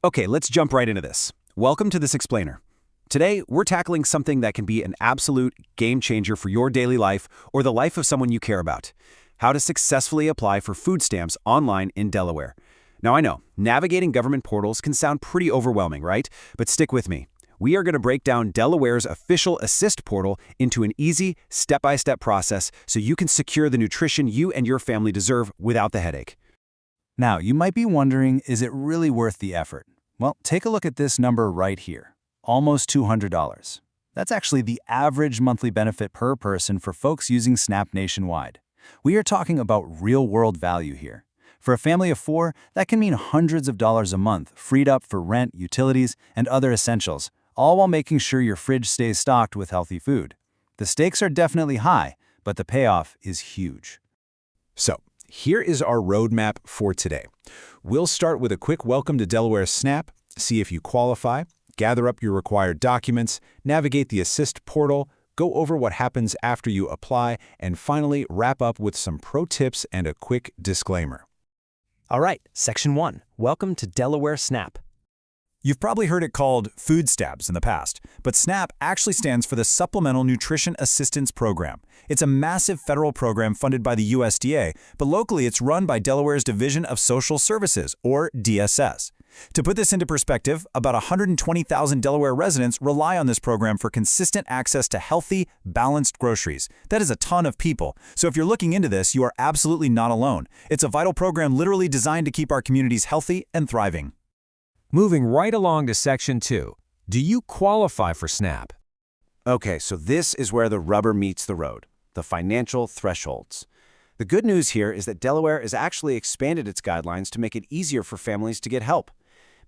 Okay, let's jump right into this. Welcome to this explainer. Today, we're tackling something that can be an absolute game changer for your daily life or the life of someone you care about. How to successfully apply for food stamps online in Delaware. Now I know, navigating government portals can sound pretty overwhelming, right? But stick with me. We are going to break down Delaware's official Assist portal into an easy, step-by-step process so you can secure the nutrition you and your family deserve without the headache. Now, you might be wondering, is it really worth the effort? Well, take a look at this number right here. Almost $200. That's actually the average monthly benefit per person for folks using SNAP nationwide. We are talking about real-world value here. For a family of 4, that can mean hundreds of dollars a month freed up for rent, utilities, and other essentials, all while making sure your fridge stays stocked with healthy food. The stakes are definitely high, but the payoff is huge. So, here is our roadmap for today. We'll start with a quick welcome to Delaware SNAP, see if you qualify, gather up your required documents, navigate the Assist portal, go over what happens after you apply, and finally wrap up with some pro tips and a quick disclaimer. All right, Section 1. Welcome to Delaware SNAP. You've probably heard it called food stamps in the past, but SNAP actually stands for the Supplemental Nutrition Assistance Program. It's a massive federal program funded by the USDA, but locally it's run by Delaware's Division of Social Services, or DSS. To put this into perspective, about 120,000 Delaware residents rely on this program for consistent access to healthy, balanced groceries. That is a ton of people. So if you're looking into this, you are absolutely not alone. It's a vital program literally designed to keep our communities healthy and thriving. Moving right along to Section 2. Do you qualify for SNAP? Okay, so this is where the rubber meets the road, the financial thresholds. The good news here is that Delaware has actually expanded its guidelines to make it easier for families to get help.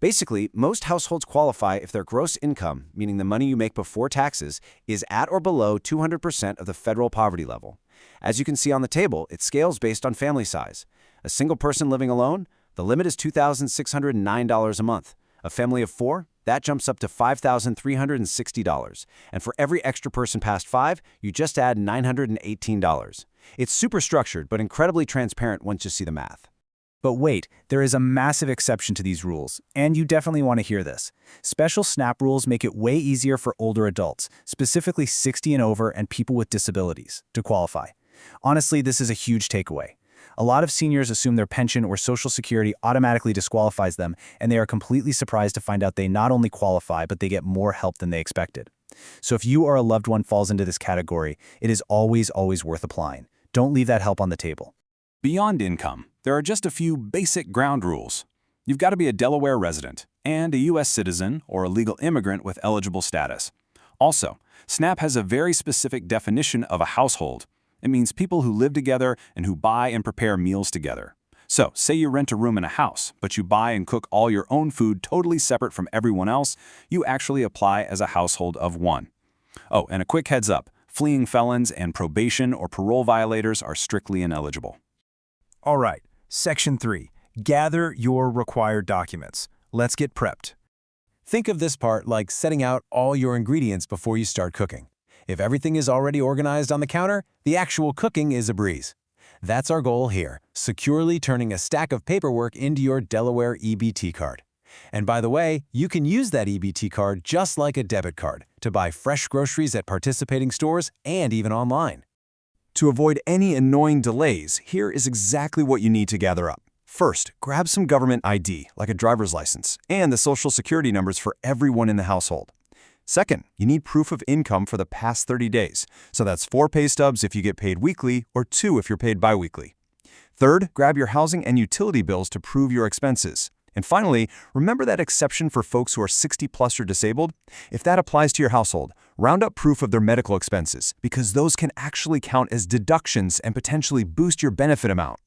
Basically, most households qualify if their gross income, meaning the money you make before taxes, is at or below 200% of the federal poverty level. As you can see on the table, it scales based on family size. A single person living alone, the limit is $2,609 a month. A family of 4, that jumps up to $5,360. And for every extra person past 5, you just add $918. It's super structured, but incredibly transparent once you see the math. But wait, there is a massive exception to these rules, and you definitely want to hear this. Special SNAP rules make it way easier for older adults, specifically 60 and over and people with disabilities, to qualify. Honestly, this is a huge takeaway. A lot of seniors assume their pension or Social Security automatically disqualifies them, and they are completely surprised to find out they not only qualify, but they get more help than they expected. So if you or a loved one falls into this category, it is always worth applying. Don't leave that help on the table. Beyond income, there are just a few basic ground rules. You've got to be a Delaware resident and a U.S. citizen or a legal immigrant with eligible status. Also, SNAP has a very specific definition of a household. It means people who live together and who buy and prepare meals together. So, say you rent a room in a house, but you buy and cook all your own food totally separate from everyone else, you actually apply as a household of 1. Oh, and a quick heads up, fleeing felons and probation or parole violators are strictly ineligible. All right, Section 3. Gather your required documents. Let's get prepped. Think of this part like setting out all your ingredients before you start cooking. If everything is already organized on the counter, the actual cooking is a breeze. That's our goal here, securely turning a stack of paperwork into your Delaware EBT card. And by the way, you can use that EBT card just like a debit card to buy fresh groceries at participating stores and even online. To avoid any annoying delays, here is exactly what you need to gather up. First, grab some government ID, like a driver's license, and the Social Security numbers for everyone in the household. Second, you need proof of income for the past 30 days. So that's 4 pay stubs if you get paid weekly or 2 if you're paid biweekly. Third, grab your housing and utility bills to prove your expenses. And finally, remember that exception for folks who are 60 plus or disabled? If that applies to your household, round up proof of their medical expenses because those can actually count as deductions and potentially boost your benefit amount.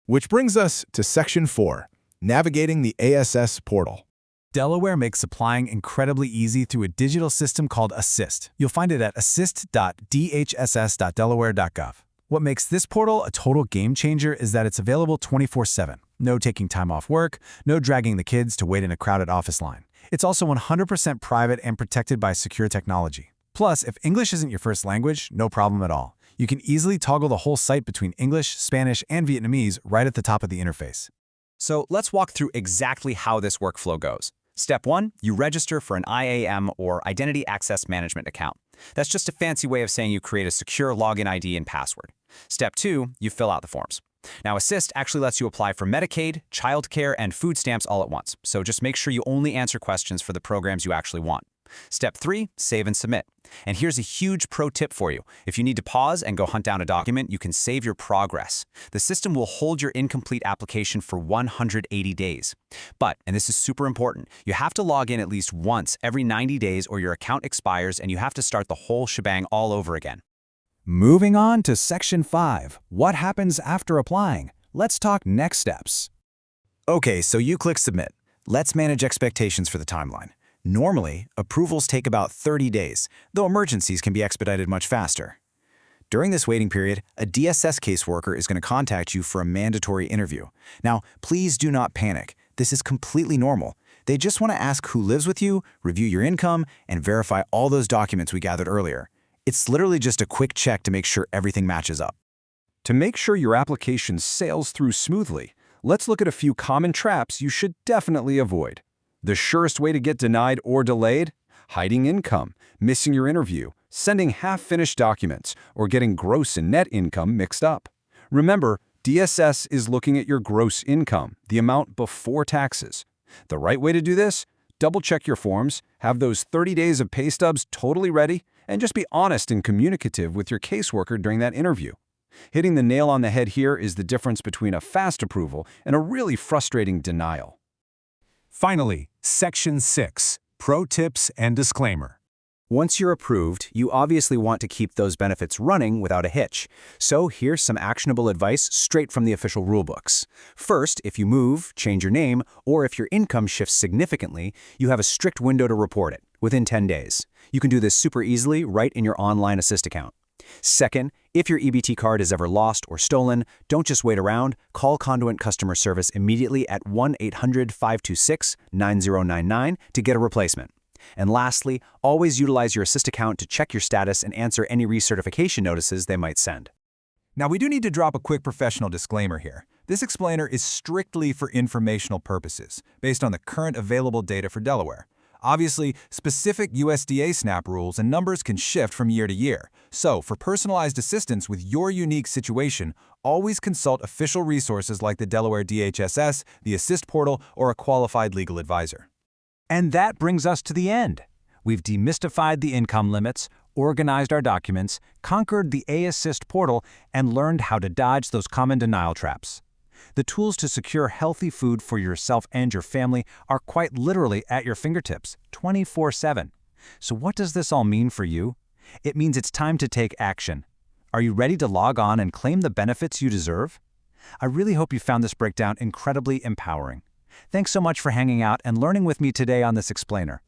Which brings us to Section 4, Navigating the ASS Portal. Delaware makes applying incredibly easy through a digital system called Assist. You'll find it at assist.dhss.delaware.gov. What makes this portal a total game changer is that it's available 24/7. No taking time off work, no dragging the kids to wait in a crowded office line. It's also 100% private and protected by secure technology. Plus, if English isn't your first language, no problem at all. You can easily toggle the whole site between English, Spanish, and Vietnamese right at the top of the interface. So let's walk through exactly how this workflow goes. Step 1, you register for an IAM or Identity Access Management account. That's just a fancy way of saying you create a secure login ID and password. Step 2, you fill out the forms. Now, Assist actually lets you apply for Medicaid, childcare, and food stamps all at once, so just make sure you only answer questions for the programs you actually want. Step 3, save and submit. And here's a huge pro tip for you. If you need to pause and go hunt down a document, you can save your progress. The system will hold your incomplete application for 180 days. But, and this is super important, you have to log in at least once every 90 days or your account expires and you have to start the whole shebang all over again. Moving on to Section 5, what happens after applying? Let's talk next steps. Okay, so you click Submit. Let's manage expectations for the timeline. Normally, approvals take about 30 days, though emergencies can be expedited much faster. During this waiting period, a DSS caseworker is going to contact you for a mandatory interview. Now, please do not panic. This is completely normal. They just want to ask who lives with you, review your income, and verify all those documents we gathered earlier. It's literally just a quick check to make sure everything matches up. To make sure your application sails through smoothly, let's look at a few common traps you should definitely avoid. The surest way to get denied or delayed? Hiding income, missing your interview, sending half-finished documents, or getting gross and net income mixed up. Remember, DSS is looking at your gross income, the amount before taxes. The right way to do this? Double-check your forms, have those 30 days of pay stubs totally ready, and just be honest and communicative with your caseworker during that interview. Hitting the nail on the head here is the difference between a fast approval and a really frustrating denial. Finally, Section 6, Pro Tips and Disclaimer. Once you're approved, you obviously want to keep those benefits running without a hitch. So here's some actionable advice straight from the official rulebooks. First, if you move, change your name, or if your income shifts significantly, you have a strict window to report it, within 10 days. You can do this super easily right in your online Assist account. Second, if your EBT card is ever lost or stolen, don't just wait around. Call Conduent customer service immediately at 1-800-526-9099 to get a replacement. And lastly, always utilize your Assist account to check your status and answer any recertification notices they might send. Now, we do need to drop a quick professional disclaimer here. This explainer is strictly for informational purposes, based on the current available data for Delaware. Obviously, specific USDA SNAP rules and numbers can shift from year to year. So, for personalized assistance with your unique situation, always consult official resources like the Delaware DHSS, the Assist portal, or a qualified legal advisor. And that brings us to the end. We've demystified the income limits, organized our documents, conquered the Assist portal, and learned how to dodge those common denial traps. The tools to secure healthy food for yourself and your family are quite literally at your fingertips, 24/7. So what does this all mean for you? It means it's time to take action. Are you ready to log on and claim the benefits you deserve? I really hope you found this breakdown incredibly empowering. Thanks so much for hanging out and learning with me today on this explainer.